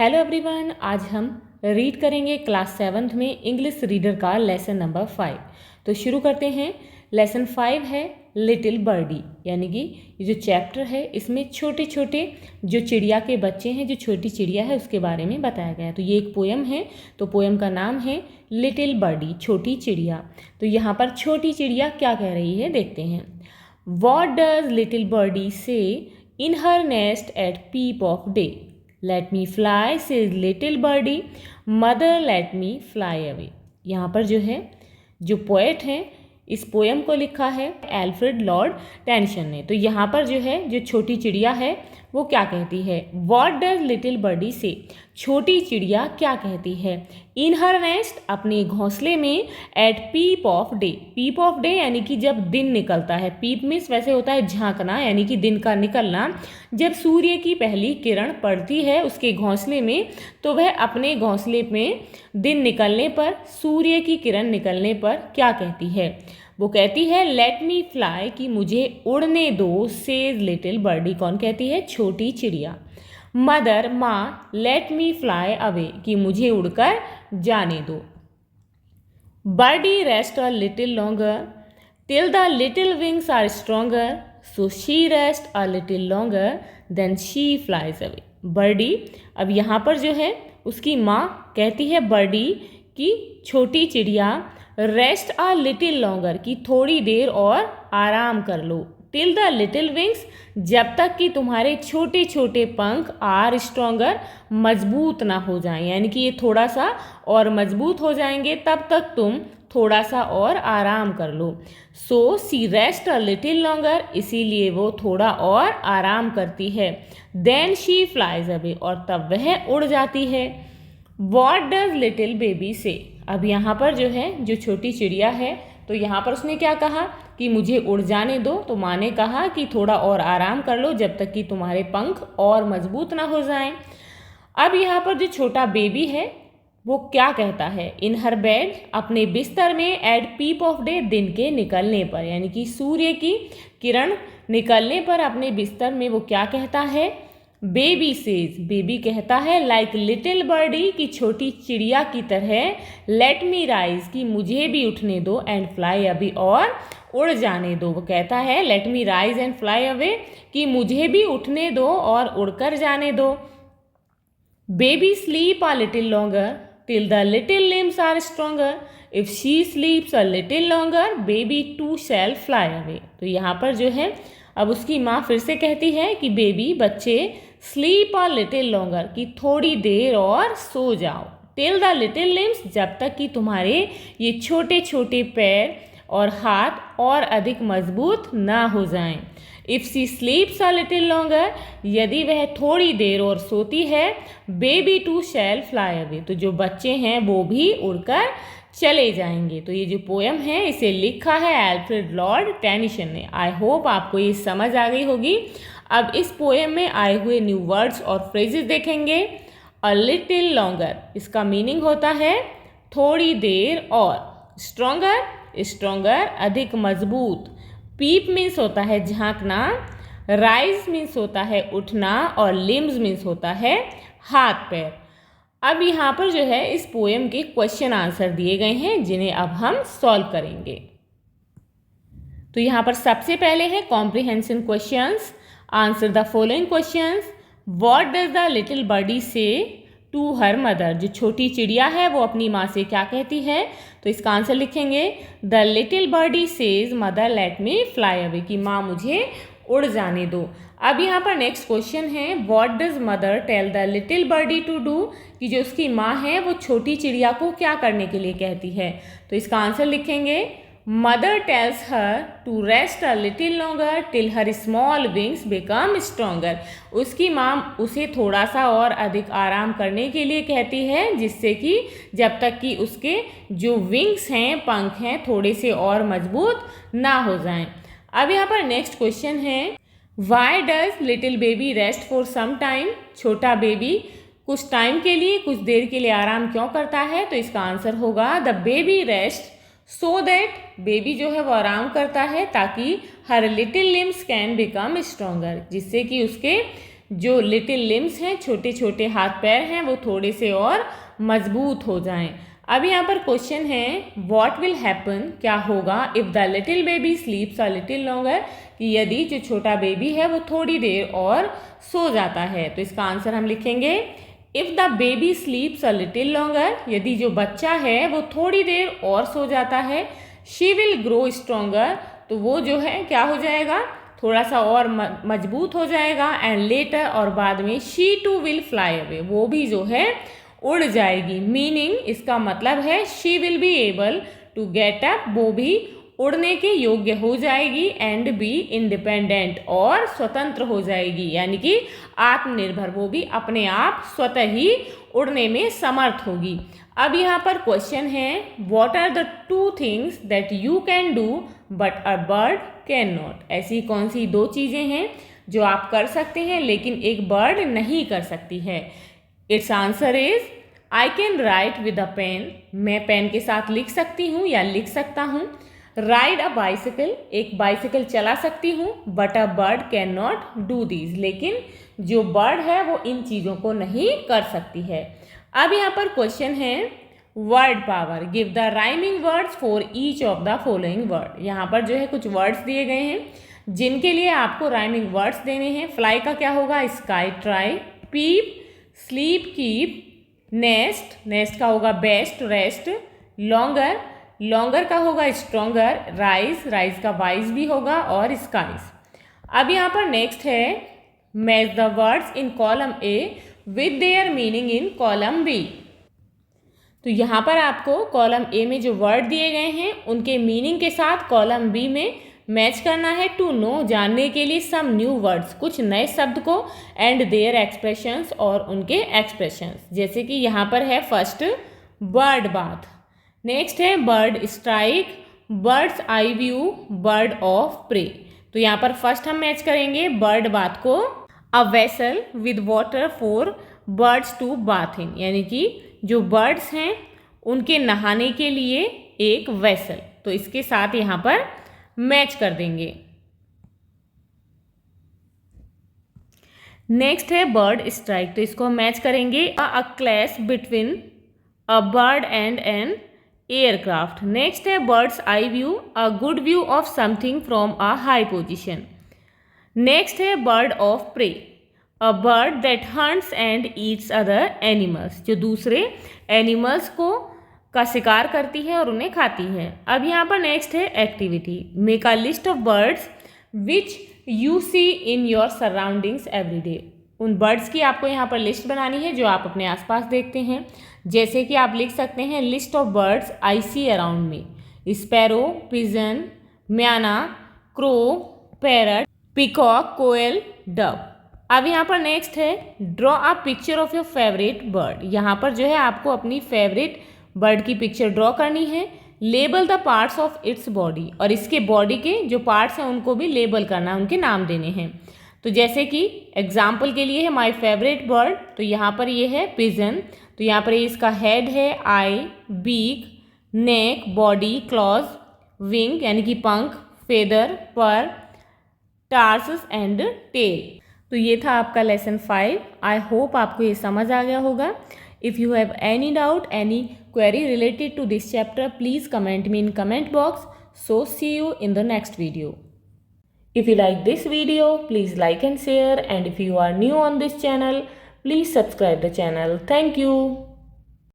Hello everyone, आज हम read करेंगे क्लास 7th में इंग्लिश रीडर का लेसन नंबर 5। तो शुरू करते हैं। लेसन 5 है लिटिल बर्डी, यानी कि ये जो चैप्टर है इसमें छोटे छोटे जो चिड़िया के बच्चे हैं, जो छोटी चिड़िया है उसके बारे में बताया गया है। तो ये एक पोएम है, तो पोएम का नाम है लिटिल बर्डी, छोटी चिड़िया। तो यहाँ पर छोटी चिड़िया क्या कह रही है देखते हैं। What does little birdie say in her nest at peep of day? Let me fly, says little birdie. Mother, let me fly away. यहाँ पर जो है, जो पोएट है, इस पोएम को लिखा है एल्फ्रेड लॉर्ड टेनिसन ने। तो यहाँ पर जो है, जो छोटी चिड़िया है वो क्या कहती है? What does little birdie say? छोटी चिड़िया क्या कहती है? इन हर नेस्ट, अपने घोंसले में, at peep of day. Peep of day यानी कि जब दिन निकलता है। पीप मीन्स वैसे होता है झांकना, यानी कि दिन का निकलना। जब सूर्य की पहली किरण पड़ती है उसके घोंसले में, तो वह अपने घोंसले में दिन निकलने पर, सूर्य की किरण निकलने पर क्या कहती है? वो कहती है लेट मी फ्लाई, कि मुझे उड़ने दो। सेज लिटिल बर्डी, कौन कहती है? छोटी चिड़िया। मदर, माँ, लेट मी फ्लाई अवे, कि मुझे उड़कर जाने दो। Birdie rest a little longer till the little wings are stronger, so she rest a little longer then she flies away. Birdie, अब यहाँ पर जो है उसकी माँ कहती है बर्डी की छोटी चिड़िया रेस्ट अ लिटिल लॉन्गर, की थोड़ी देर और आराम कर लो। टिल द लिटिल विंग्स, जब तक कि तुम्हारे छोटे छोटे पंख आर स्ट्रॉन्गर, मजबूत ना हो जाएं, यानी कि ये थोड़ा सा और मजबूत हो जाएंगे, तब तक तुम थोड़ा सा और आराम कर लो। सो सी रेस्ट अ लिटिल लॉन्गर, इसीलिए वो थोड़ा और आराम करती है। देन शी फ्लाइज अवे, और तब वह उड़ जाती है। वॉट डज लिटिल बेबी से? अब यहाँ पर जो है, जो छोटी चिड़िया है, तो यहाँ पर उसने क्या कहा कि मुझे उड़ जाने दो। तो माँ ने कहा कि थोड़ा और आराम कर लो जब तक कि तुम्हारे पंख और मजबूत ना हो जाएं। अब यहाँ पर जो छोटा बेबी है वो क्या कहता है? इन हर बेड, अपने बिस्तर में, एट पीप ऑफ डे, दिन के निकलने पर, यानी कि सूर्य की किरण निकलने पर अपने बिस्तर में वो क्या कहता है? बेबी सेज, बेबी कहता है लाइक लिटिल बर्डी, की छोटी चिड़िया की तरह, लेट मी राइज, की मुझे भी उठने दो, एंड फ्लाई अभी, और उड़ जाने दो। वो कहता है let me rise and fly away, कि मुझे भी उठने दो और उड़कर जाने दो। Baby sleep a little longer till the little limbs are stronger, if she sleeps a little longer baby too shall fly away. तो यहाँ पर जो है, अब उसकी माँ फिर से कहती है कि बेबी, बच्चे, स्लीप अ लिटिल लॉन्गर, कि थोड़ी देर और सो जाओ। टिल द लिटिल लिम्स, जब तक कि तुम्हारे ये छोटे छोटे पैर और हाथ और अधिक मजबूत ना हो जाएं। If she sleeps a little longer, यदि वह थोड़ी देर और सोती है, baby too shall fly away, तो जो बच्चे हैं वो भी उड़कर चले जाएंगे। तो ये जो पोएम है इसे लिखा है एल्फ्रेड लॉर्ड टेनिसन ने। आई होप आपको ये समझ आ गई होगी। अब इस पोएम में आए हुए न्यू वर्ड्स और फ्रेजेस देखेंगे। अ लिटिल लॉन्गर, इसका मीनिंग होता है थोड़ी देर और। स्ट्रॉन्गर, स्ट्रॉन्गर, अधिक मजबूत। पीप मीन्स होता है झांकना। राइज मीन्स होता है उठना, और लिम्स मीन्स होता है हाथ पैर। अब यहाँ पर जो है इस पोएम के क्वेश्चन आंसर दिए गए हैं, जिन्हें अब हम सॉल्व करेंगे। तो यहाँ पर सबसे पहले है comprehension questions. Answer the following questions. What does the little birdie say to her mother, जो छोटी चिड़िया है वो अपनी माँ से क्या कहती है? तो इसका आंसर लिखेंगे the little birdie says mother let me fly away, की माँ मुझे उड़ जाने दो। अब यहाँ पर नेक्स्ट क्वेश्चन है what does mother tell the little birdie to do, कि जो उसकी माँ है वो छोटी चिड़िया को क्या करने के लिए कहती है? तो इसका आंसर लिखेंगे mother tells her to rest a little longer till her small wings become stronger. उसकी माँ उसे थोड़ा सा और अधिक आराम करने के लिए कहती है, जिससे कि जब तक कि उसके जो विंग्स हैं, पंख हैं, थोड़े से और मजबूत ना हो जाएं। अब यहाँ पर नेक्स्ट क्वेश्चन है why does little baby rest for some time, छोटा बेबी कुछ टाइम के लिए, कुछ देर के लिए आराम क्यों करता है? तो इसका आंसर होगा the baby rest so that, baby जो है वो आराम करता है ताकि her little limbs can become stronger, जिससे कि उसके जो लिटिल लिम्स हैं, छोटे छोटे हाथ पैर हैं, वो थोड़े से और मजबूत हो जाएं। अब यहाँ पर क्वेश्चन है व्हाट विल हैपन, क्या होगा if the little baby स्लीप्स a little longer, कि यदि जो छोटा बेबी है वो थोड़ी देर और सो जाता है। तो इसका आंसर हम लिखेंगे if the baby स्लीप्स a little longer, यदि जो बच्चा है वो थोड़ी देर और सो जाता है, शी विल ग्रो स्ट्रोंगर, तो वो जो है क्या हो जाएगा, थोड़ा सा और मजबूत हो जाएगा, एंड लेटर, और बाद में she too will fly away, वो भी जो है उड़ जाएगी। मीनिंग, इसका मतलब है she will be able to get up, वो भी उड़ने के योग्य हो जाएगी, एंड बी इंडिपेंडेंट, और स्वतंत्र हो जाएगी, यानी कि आत्मनिर्भर, वो भी अपने आप स्वतः ही उड़ने में समर्थ होगी। अब यहाँ पर क्वेश्चन है what are the 2 things that you can do but a bird can not, ऐसी कौन सी 2 चीज़ें हैं जो आप कर सकते हैं लेकिन एक बर्ड नहीं कर सकती है। Its answer is I can write with a pen, मैं पेन के साथ लिख सकती हूँ या लिख सकता हूँ। राइड अ बाइसिकल, एक बाइसिकल चला सकती हूँ, but a bird can not do these, लेकिन जो बर्ड है वो इन चीज़ों को नहीं कर सकती है। अब यहाँ पर क्वेश्चन है word power, give the rhyming words for each of the following word. यहाँ पर जो है कुछ वर्ड्स दिए गए हैं जिनके लिए आपको राइमिंग वर्ड्स देने हैं। फ्लाई का क्या होगा, sky try, peep, sleep keep, nest, nest का होगा बेस्ट रेस्ट, लॉन्गर, लॉन्गर का होगा स्ट्रॉन्गर, राइज, राइज का वाइज भी होगा, और स्काइज। अब यहाँ पर नेक्स्ट है match the words in column A with their meaning in column B. तो यहाँ पर आपको कॉलम ए में जो वर्ड दिए गए हैं उनके मीनिंग के साथ कॉलम बी में मैच करना है। टू नो, जानने के लिए सम न्यू वर्ड्स, कुछ नए शब्द को, एंड देयर एक्सप्रेशंस, और उनके एक्सप्रेशंस। जैसे कि यहाँ पर है फर्स्ट बर्ड बाथ, नेक्स्ट है bird strike, bird's eye view, bird of prey. तो यहाँ पर फर्स्ट हम मैच करेंगे बर्ड बाथ को, a vessel with water for birds to bath in, यानी कि जो बर्ड्स हैं उनके नहाने के लिए एक वेसल, तो इसके साथ यहाँ पर मैच कर देंगे। नेक्स्ट है बर्ड स्ट्राइक, तो इसको हम मैच करेंगे a clash between a bird and an aircraft. Next है bird's eye view, a good view of something from a high position. Next है bird of prey, a bird that hunts and eats other animals, जो दूसरे animals को का शिकार करती है और उन्हें खाती है। अब यहाँ पर नेक्स्ट है activity, make a list of birds which you see in your surroundings every day. उन बर्ड्स की आपको यहाँ पर लिस्ट बनानी है जो आप अपने आसपास देखते हैं। जैसे कि आप लिख सकते हैं list of birds I see around me, sparrow, pigeon, myna, crow, parrot, peacock, koel, dove. अब यहाँ पर नेक्स्ट है draw a picture of your favourite bird. यहाँ पर जो है आपको अपनी फेवरेट बर्ड की पिक्चर ड्रॉ करनी है। Label the parts of its body, और इसके बॉडी के जो पार्ट्स हैं उनको भी लेबल करना है, उनके नाम देने हैं। तो जैसे कि एग्जाम्पल के लिए है माय फेवरेट बर्ड, तो यहाँ पर ये है पिजन, तो यहाँ पर इसका हेड है, आई, बीक, नेक, बॉडी, क्लॉज, विंग यानी कि पंख, फेदर, पर, टार्सस एंड टेल। तो ये था आपका लेसन 5। आई होप आपको ये समझ आ गया होगा। If you have any doubt, any query related to this chapter, please comment me in comment box. So see you in the next video. If you like this video, please like and share, and if you are new on this channel, please subscribe the channel. Thank you.